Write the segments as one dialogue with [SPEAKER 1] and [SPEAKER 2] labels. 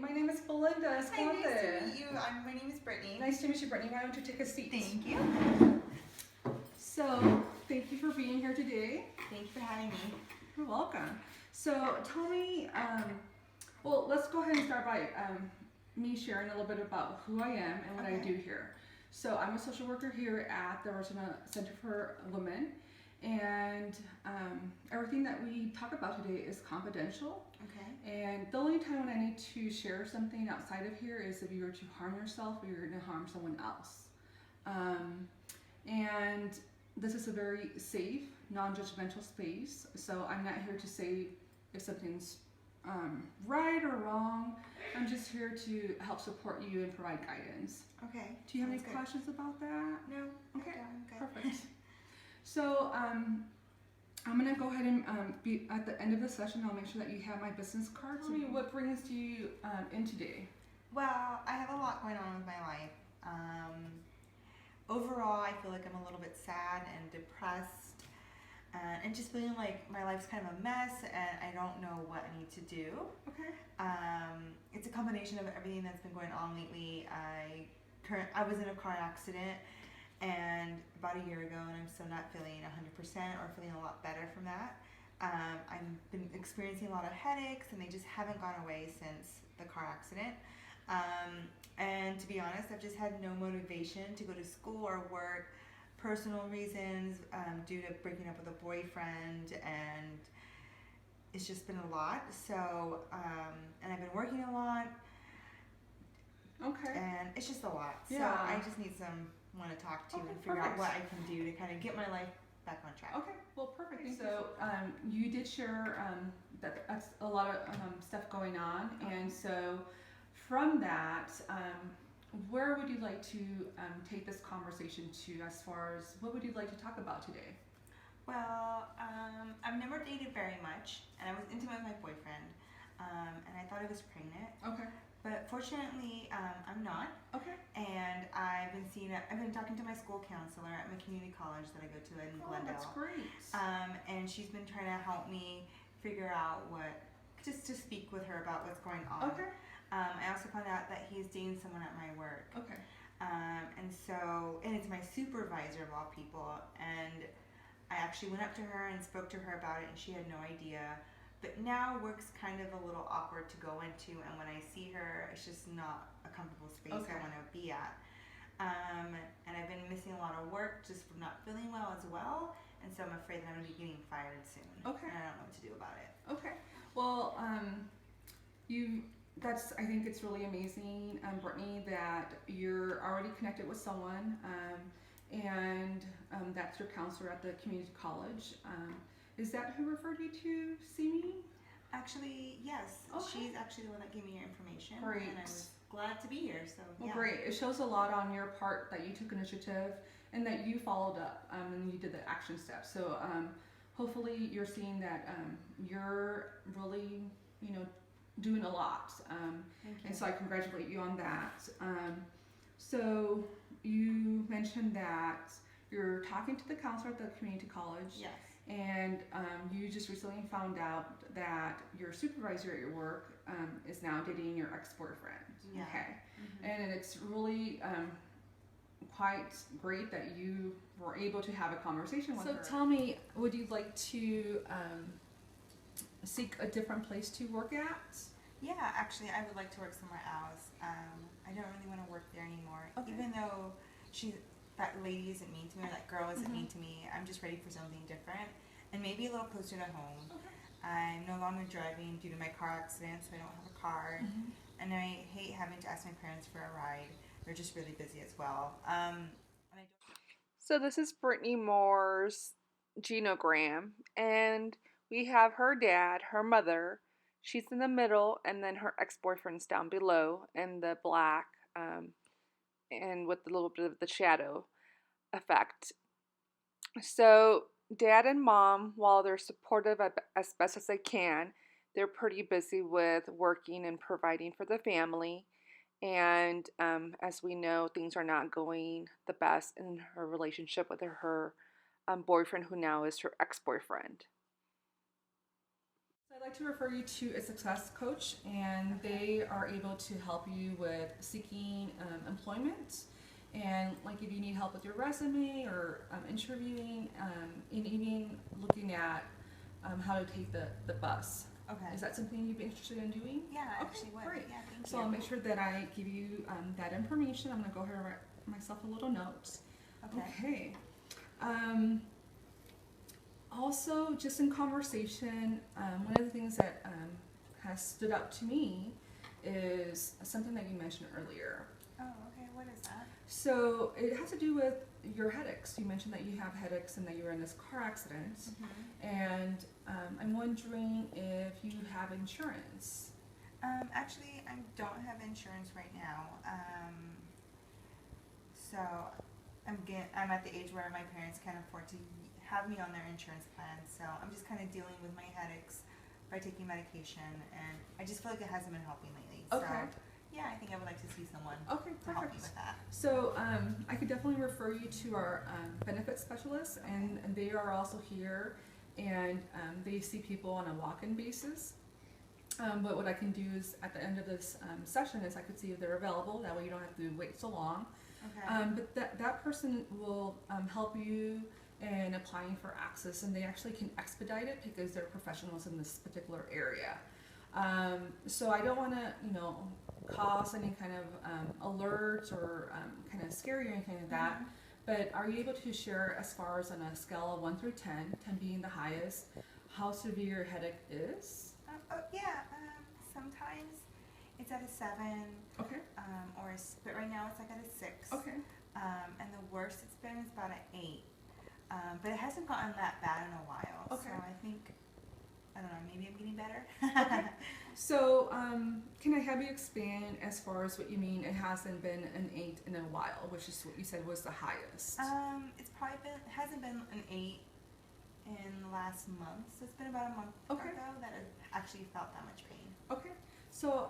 [SPEAKER 1] My name is Belinda Escalante.
[SPEAKER 2] Hi, nice to meet you. My name is Brittany.
[SPEAKER 1] Nice to meet you, Brittany. Why don't you take a seat?
[SPEAKER 2] Thank you.
[SPEAKER 1] So, thank you for being here today.
[SPEAKER 2] Thank you for having me.
[SPEAKER 1] You're welcome. So, tell me, well, let's go ahead and start by me sharing a little bit about who I am and what I do here. So, I'm a social worker here at the Rosanna Center for Women, and everything that we talk about today is confidential.
[SPEAKER 2] Okay.
[SPEAKER 1] And the only time when I need to share something outside of here is if you were to harm yourself or you're going to harm someone else. And this is a very safe, non-judgmental space. So I'm not here to say if something's right or wrong. I'm just here to help support you and provide guidance.
[SPEAKER 2] Okay.
[SPEAKER 1] Do you have any questions about that?
[SPEAKER 2] No.
[SPEAKER 1] Okay.
[SPEAKER 2] Okay.
[SPEAKER 1] Perfect. So I'm gonna go ahead and be at the end of the session. I'll make sure that you have my business card. Tell me what brings you in today.
[SPEAKER 2] Well, I have a lot going on with my life. Overall, I feel like I'm a little bit sad and depressed, and just feeling like my life's kind of a mess, and I don't know what I need to do.
[SPEAKER 1] Okay.
[SPEAKER 2] It's a combination of everything that's been going on lately. I was in a car accident and about a year ago, and I'm still not feeling 100% or feeling a lot better from that. I've been experiencing a lot of headaches, and they just haven't gone away since the car accident. And to be honest, I've just had no motivation to go to school or work, personal reasons, due to breaking up with a boyfriend, and it's just been a lot. So, and I've been working a lot.
[SPEAKER 1] Okay.
[SPEAKER 2] And it's just a lot.
[SPEAKER 1] Yeah.
[SPEAKER 2] So I just need someone to talk to and figure out what I can do to kind of get my life back on track.
[SPEAKER 1] Okay. Well, perfect. So you did share that's a lot of stuff going on, and so from that, where would you like to take this conversation to, as far as what would you like to talk about today?
[SPEAKER 2] Well, I've never dated very much, and I was intimate with my boyfriend, and I thought I was pregnant.
[SPEAKER 1] Okay.
[SPEAKER 2] But fortunately, I'm not.
[SPEAKER 1] Okay.
[SPEAKER 2] And I've been talking to my school counselor at my community college that I go to in Glendale.
[SPEAKER 1] That's great.
[SPEAKER 2] And she's been trying to help me figure out just to speak with her about what's going on.
[SPEAKER 1] Okay.
[SPEAKER 2] I also found out that he's dating someone at my work.
[SPEAKER 1] Okay.
[SPEAKER 2] And it's my supervisor of all people, and I actually went up to her and spoke to her about it, and she had no idea. But now work's kind of a little awkward to go into, and when I see her, it's just not a comfortable space I want to be at. And I've been missing a lot of work just from not feeling well as well, and so I'm afraid that I'm going to be getting fired soon.
[SPEAKER 1] Okay.
[SPEAKER 2] And I don't know what to do about it.
[SPEAKER 1] Okay. Well, I think it's really amazing, Brittany, that you're already connected with someone, and that's your counselor at the community college. Is that who referred you to see me?
[SPEAKER 2] Actually, yes.
[SPEAKER 1] Okay.
[SPEAKER 2] She's actually the one that gave me your information.
[SPEAKER 1] Great.
[SPEAKER 2] And I was glad to be here. So
[SPEAKER 1] Well,
[SPEAKER 2] yeah.
[SPEAKER 1] great. It shows a lot on your part that you took initiative and that you followed up and you did the action steps. So hopefully you're seeing that you're really, doing a lot.
[SPEAKER 2] Thank you.
[SPEAKER 1] And so I congratulate you on that. So you mentioned that you're talking to the counselor at the community college.
[SPEAKER 2] Yes.
[SPEAKER 1] And you just recently found out that your supervisor at your work is now dating your ex-boyfriend.
[SPEAKER 2] Yeah.
[SPEAKER 1] Okay.
[SPEAKER 2] Mm-hmm.
[SPEAKER 1] And it's really quite great that you were able to have a conversation with her. So tell me, would you like to seek a different place to work at?
[SPEAKER 2] Yeah, actually, I would like to work somewhere else. I don't really want to work there anymore.
[SPEAKER 1] Okay.
[SPEAKER 2] Even though that lady isn't mean to me, or that girl isn't mean to me, I'm just ready for something different and maybe a little closer to home.
[SPEAKER 1] Okay.
[SPEAKER 2] I'm no longer driving due to my car accident, so I don't have a car. And I hate having to ask my parents for a ride. They're just really busy as well.
[SPEAKER 3] So this is Britney Moore's genogram, and we have her dad, her mother. She's in the middle, and then her ex-boyfriend's down below in the black, and with a little bit of the shadow effect. So dad and mom, while they're supportive as best as they can, they're pretty busy with working and providing for the family. And as we know, things are not going the best in her relationship with her boyfriend, who now is her ex-boyfriend.
[SPEAKER 1] So I'd like to refer you to a success coach, and they are able to help you with seeking employment, and like if you need help with your resume or interviewing, and even looking at how to take the bus.
[SPEAKER 2] Okay.
[SPEAKER 1] Is that something you'd be interested in doing?
[SPEAKER 2] Yeah, I
[SPEAKER 1] Okay,
[SPEAKER 2] actually would.
[SPEAKER 1] great.
[SPEAKER 2] Yeah, thank
[SPEAKER 1] So
[SPEAKER 2] you.
[SPEAKER 1] I'll make sure that I give you that information. I'm going to go ahead and write myself a little note.
[SPEAKER 2] Okay.
[SPEAKER 1] Okay. Also, just in conversation, one of the things that has stood out to me is something that you mentioned earlier.
[SPEAKER 2] Oh, okay. What is that?
[SPEAKER 1] So it has to do with your headaches. You mentioned that you have headaches and that you were in this car accident.
[SPEAKER 2] Mm-hmm.
[SPEAKER 1] And I'm wondering if you have insurance.
[SPEAKER 2] Actually, I don't have insurance right now. So I'm at the age where my parents can't afford to have me on their insurance plan. So I'm just kind of dealing with my headaches by taking medication, and I just feel like it hasn't been helping lately.
[SPEAKER 1] Okay.
[SPEAKER 2] So yeah, I think I would like to see someone
[SPEAKER 1] Okay,
[SPEAKER 2] to help me
[SPEAKER 1] perfect.
[SPEAKER 2] with that.
[SPEAKER 1] So I could definitely refer you to our benefits specialists, and they are also here, and they see people on a walk-in basis. But what I can do is at the end of this session is I could see if they're available. That way you don't have to wait so long.
[SPEAKER 2] Okay.
[SPEAKER 1] But that person will help you in applying for access, and they actually can expedite it because they're professionals in this particular area. So I don't want to, cause any kind of alerts or kind of scare you or anything like that.
[SPEAKER 2] Mhm.
[SPEAKER 1] But are you able to share as far as on a scale of 1 through 10, 10 being the highest, how severe your headache is?
[SPEAKER 2] Yeah. Sometimes it's at a 7.
[SPEAKER 1] Okay.
[SPEAKER 2] But right now it's like at a 6.
[SPEAKER 1] Okay.
[SPEAKER 2] And the worst it's been is about an 8. But it hasn't gotten that bad in a while.
[SPEAKER 1] Okay.
[SPEAKER 2] So I think, I don't know, maybe I'm getting better.
[SPEAKER 1] Okay. So, can I have you expand as far as what you mean it hasn't been an 8 in a while, which is what you said was the highest?
[SPEAKER 2] Hasn't been an 8 in the last month. So it's been about a month
[SPEAKER 1] Okay.
[SPEAKER 2] ago that I've actually felt that much pain.
[SPEAKER 1] Okay. So,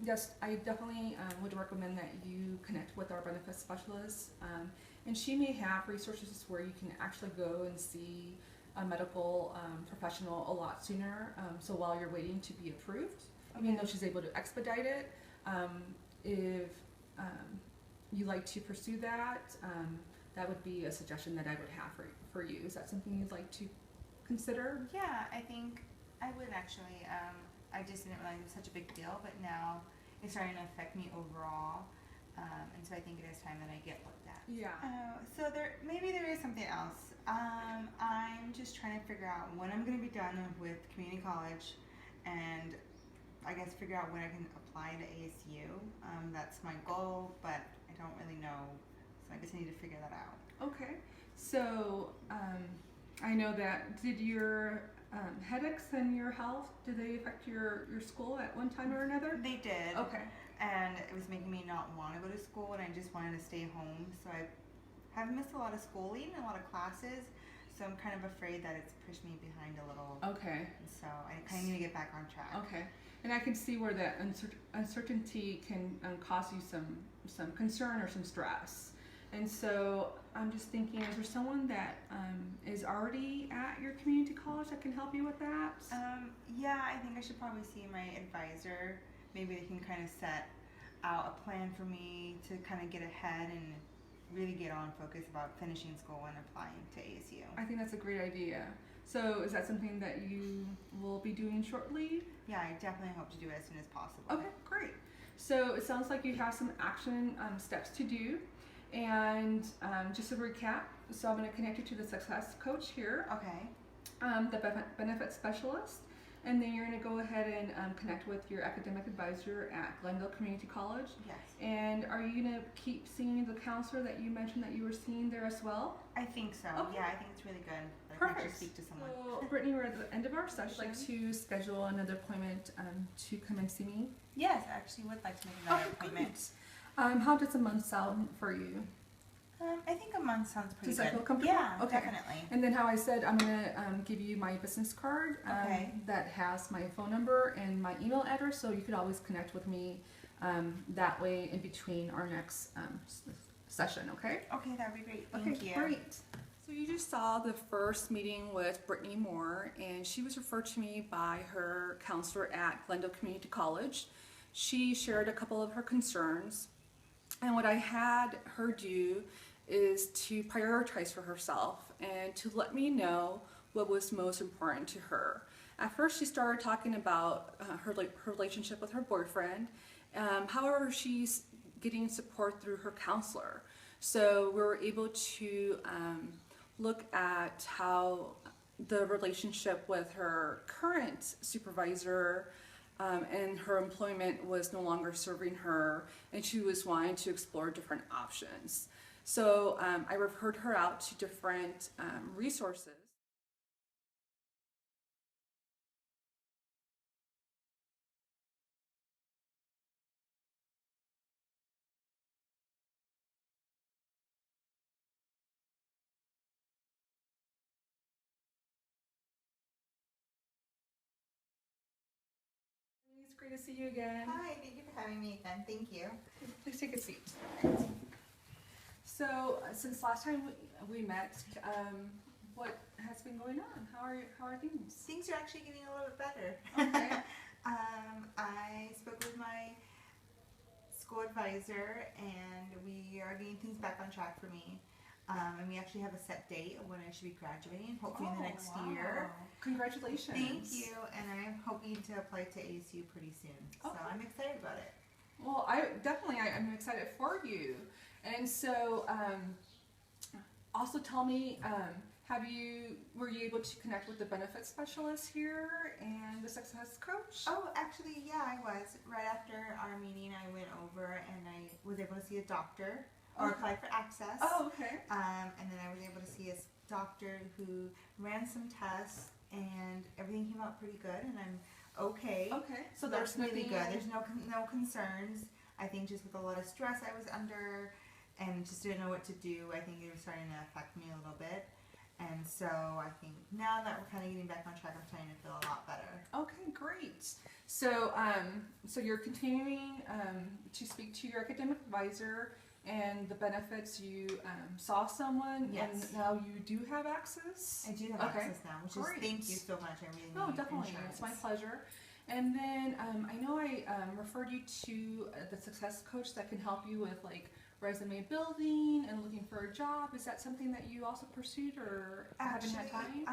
[SPEAKER 1] yes, I definitely would recommend that you connect with our benefits specialist. And she may have resources where you can actually go and see a medical professional a lot sooner. So while you're waiting to be approved, even though she's able to expedite it, if you like to pursue that, that would be a suggestion that I would have for you. Is that something you'd like to consider?
[SPEAKER 2] Yeah, I think I would actually. I just didn't realize it was such a big deal, but now it's starting to affect me overall. And so I think it is time that I get looked at.
[SPEAKER 1] Yeah.
[SPEAKER 2] So maybe there is something else. I'm just trying to figure out when I'm going to be done with community college, and I guess figure out when I can apply to ASU. That's my goal, but I don't really know, so I guess I need to figure that out.
[SPEAKER 1] Okay. So I know that. Did your headaches and your health, did they affect your school at one time or another?
[SPEAKER 2] They did.
[SPEAKER 1] Okay.
[SPEAKER 2] And it was making me not want to go to school, and I just wanted to stay home. So I have missed a lot of schooling and a lot of classes. So I'm kind of afraid that it's pushed me behind a little.
[SPEAKER 1] Okay.
[SPEAKER 2] And so I kind of need to get back on track.
[SPEAKER 1] Okay. And I can see where that uncertainty can cause you some concern or some stress. And so I'm just thinking, is there someone that is already at your community college that can help you with that?
[SPEAKER 2] Yeah, I think I should probably see my advisor. Maybe they can kind of set out a plan for me to kind of get ahead and really get on focus about finishing school and applying to ASU.
[SPEAKER 1] I think that's a great idea. So is that something that you will be doing shortly?
[SPEAKER 2] Yeah, I definitely hope to do it as soon as possible.
[SPEAKER 1] Okay, great. So it sounds like you have some action steps to do. And just to recap, so I'm going to connect you to the success coach here,
[SPEAKER 2] Okay.
[SPEAKER 1] the benefit specialist, and then you're going to go ahead and connect with your academic advisor at Glendale Community College.
[SPEAKER 2] Yes.
[SPEAKER 1] And are you going to keep seeing the counselor that you mentioned that you were seeing there as well?
[SPEAKER 2] I think so.
[SPEAKER 1] Okay.
[SPEAKER 2] Yeah, I think it's really good. That I can
[SPEAKER 1] Perfect.
[SPEAKER 2] actually speak to someone.
[SPEAKER 1] So, Brittany, we're at the end of our session. I'd like to schedule another appointment to come and see me.
[SPEAKER 2] Yes, I actually would like to make another appointment.
[SPEAKER 1] Great. How does a month sound for you?
[SPEAKER 2] I think a month sounds pretty
[SPEAKER 1] Does
[SPEAKER 2] good.
[SPEAKER 1] that feel comfortable?
[SPEAKER 2] Yeah,
[SPEAKER 1] Okay.
[SPEAKER 2] definitely.
[SPEAKER 1] And then how I said, I'm going to give you my business card
[SPEAKER 2] Okay.
[SPEAKER 1] that has my phone number and my email address, so you could always connect with me that way in between our next session, okay?
[SPEAKER 2] Okay, that would be great. Thank you.
[SPEAKER 1] Great. So So you just saw the first meeting with Britney Moore, and she was referred to me by her counselor at Glendale Community College. She shared a couple of her concerns, and what I had her do is to prioritize for herself and to let me know what was most important to her. At first, she started talking about her relationship with her boyfriend. However, she's getting support through her counselor. So we were able to look at how the relationship with her current supervisor and her employment was no longer serving her, and she was wanting to explore different options. So I referred her out to different resources. It's great to see you again.
[SPEAKER 2] Hi, thank you for having me again. Thank you.
[SPEAKER 1] Please take a seat. So, since last time we met, what has been going on? How are things?
[SPEAKER 2] Things are actually getting a little bit better.
[SPEAKER 1] Okay.
[SPEAKER 2] I spoke with my school advisor, and we are getting things back on track for me. And we actually have a set date of when I should be graduating, hopefully in the next year.
[SPEAKER 1] Congratulations.
[SPEAKER 2] Thank you, and I'm hoping to apply to ASU pretty soon. So
[SPEAKER 1] Okay.
[SPEAKER 2] I'm excited about it.
[SPEAKER 1] Well, I'm excited for you. And so, also tell me, were you able to connect with the benefits specialist here and the success coach?
[SPEAKER 2] Oh, actually, yeah, I was. Right after our meeting, I went over and I was able to see a doctor or
[SPEAKER 1] Okay.
[SPEAKER 2] apply for access.
[SPEAKER 1] Oh, okay.
[SPEAKER 2] And then I was able to see a doctor who ran some tests, and everything came out pretty good, and I'm okay.
[SPEAKER 1] Okay. So
[SPEAKER 2] that's
[SPEAKER 1] there's
[SPEAKER 2] really
[SPEAKER 1] nothing.
[SPEAKER 2] good. There's no concerns. I think just with a lot of stress I was under, and just didn't know what to do. I think it was starting to affect me a little bit. And so I think now that we're kind of getting back on track, I'm starting to feel a lot better.
[SPEAKER 1] Okay, great. So, so you're continuing to speak to your academic advisor and the benefits. You saw someone,
[SPEAKER 2] Yes.
[SPEAKER 1] and now you do have access.
[SPEAKER 2] I do have
[SPEAKER 1] Okay,
[SPEAKER 2] access now, which
[SPEAKER 1] great.
[SPEAKER 2] is thank you so much. I really
[SPEAKER 1] No,
[SPEAKER 2] need
[SPEAKER 1] definitely.
[SPEAKER 2] insurance.
[SPEAKER 1] It's my pleasure. And then I know I referred you to the success coach that can help you with like resume building and looking for a job. Is that something that you also pursued, or haven't had time?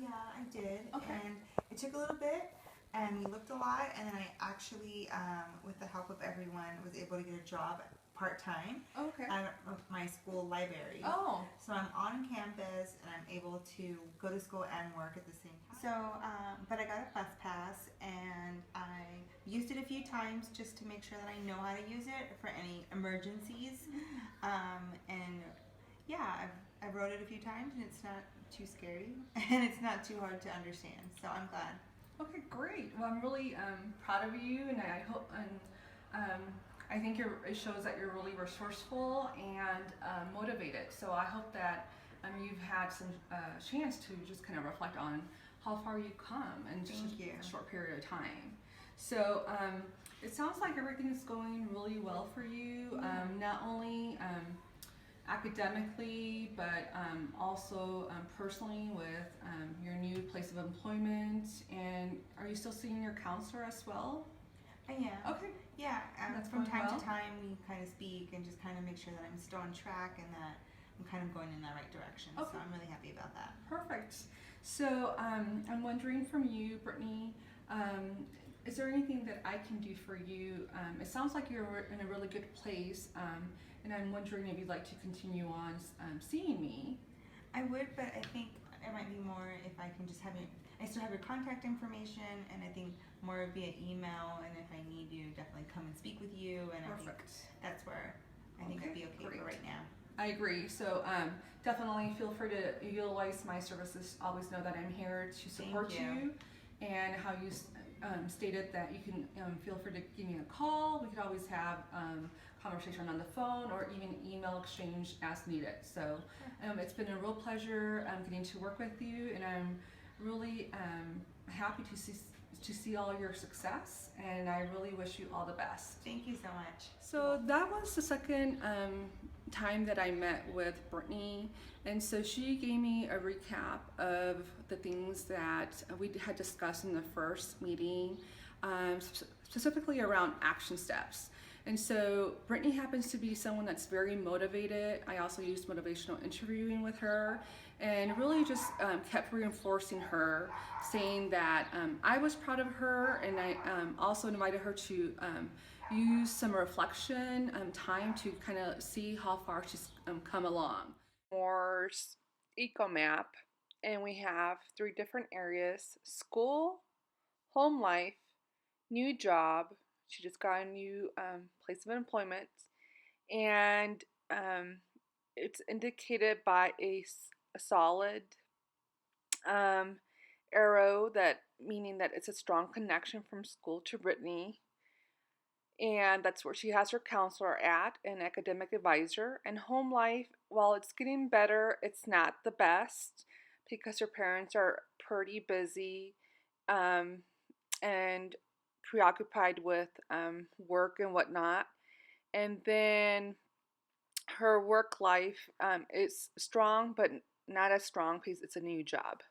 [SPEAKER 2] Yeah, I did.
[SPEAKER 1] Okay.
[SPEAKER 2] And it took a little bit, and we looked a lot, and then I actually, with the help of everyone, was able to get a job part-time
[SPEAKER 1] Okay.
[SPEAKER 2] at my school library.
[SPEAKER 1] Oh,
[SPEAKER 2] So I'm on campus, and I'm able to go to school and work at the same time. So, but I got a bus pass, and I used it a few times just to make sure that I know how to use it for any emergencies. And yeah, I wrote it a few times, and it's not too scary, and it's not too hard to understand. So I'm glad.
[SPEAKER 1] okay, great. Well, I'm really proud of you, and I hope, and I think it shows that you're really resourceful and motivated. So I hope that you've had some chance to just kind of reflect on how far you've come in just
[SPEAKER 2] Thank you.
[SPEAKER 1] a short period of time. So it sounds like everything's going really well for you, not only academically, but also personally with your new place of employment. And are you still seeing your counselor as well?
[SPEAKER 2] I am.
[SPEAKER 1] Okay.
[SPEAKER 2] Yeah,
[SPEAKER 1] That's
[SPEAKER 2] from
[SPEAKER 1] going
[SPEAKER 2] time
[SPEAKER 1] well.
[SPEAKER 2] to time we kind of speak and just kind of make sure that I'm still on track and that I'm kind of going in the right direction.
[SPEAKER 1] Okay.
[SPEAKER 2] So I'm really happy about that.
[SPEAKER 1] Perfect. So I'm wondering from you, Britney, is there anything that I can do for you? It sounds like you're in a really good place, and I'm wondering if you'd like to continue on seeing me.
[SPEAKER 2] I would, but I think it might be more if I can just have it. I still have your contact information, and I think more via email. And if I need you, definitely come and speak with you. And I think
[SPEAKER 1] Perfect.
[SPEAKER 2] that's where I think I'd be okay
[SPEAKER 1] great.
[SPEAKER 2] for right now.
[SPEAKER 1] I agree. So definitely feel free to utilize my services. Always know that I'm here to support
[SPEAKER 2] Thank you.
[SPEAKER 1] and how you stated that you can feel free to give me a call. We could always have conversation on the phone or even email exchange as needed. So it's been a real pleasure getting to work with you, and I'm really happy to see all your success, and I really wish you all the best.
[SPEAKER 2] Thank you so much.
[SPEAKER 1] So that was the second time that I met with Brittany, and so she gave me a recap of the things that we had discussed in the first meeting, specifically around action steps. And so Brittany happens to be someone that's very motivated. I also used motivational interviewing with her and really just kept reinforcing her, saying that I was proud of her, and I also invited her to use some reflection time to kind of see how far she's come along.
[SPEAKER 3] Moore's eco map, and we have 3 different areas: school, home life, new job. She just got a new place of employment, and it's indicated by a solid um, arrow, that meaning that it's a strong connection from school to Brittany. And that's where she has her counselor at, an academic advisor. And home life, while it's getting better, it's not the best because her parents are pretty busy um, and preoccupied with work and whatnot. And then her work life is strong, but not as strong because it's a new job.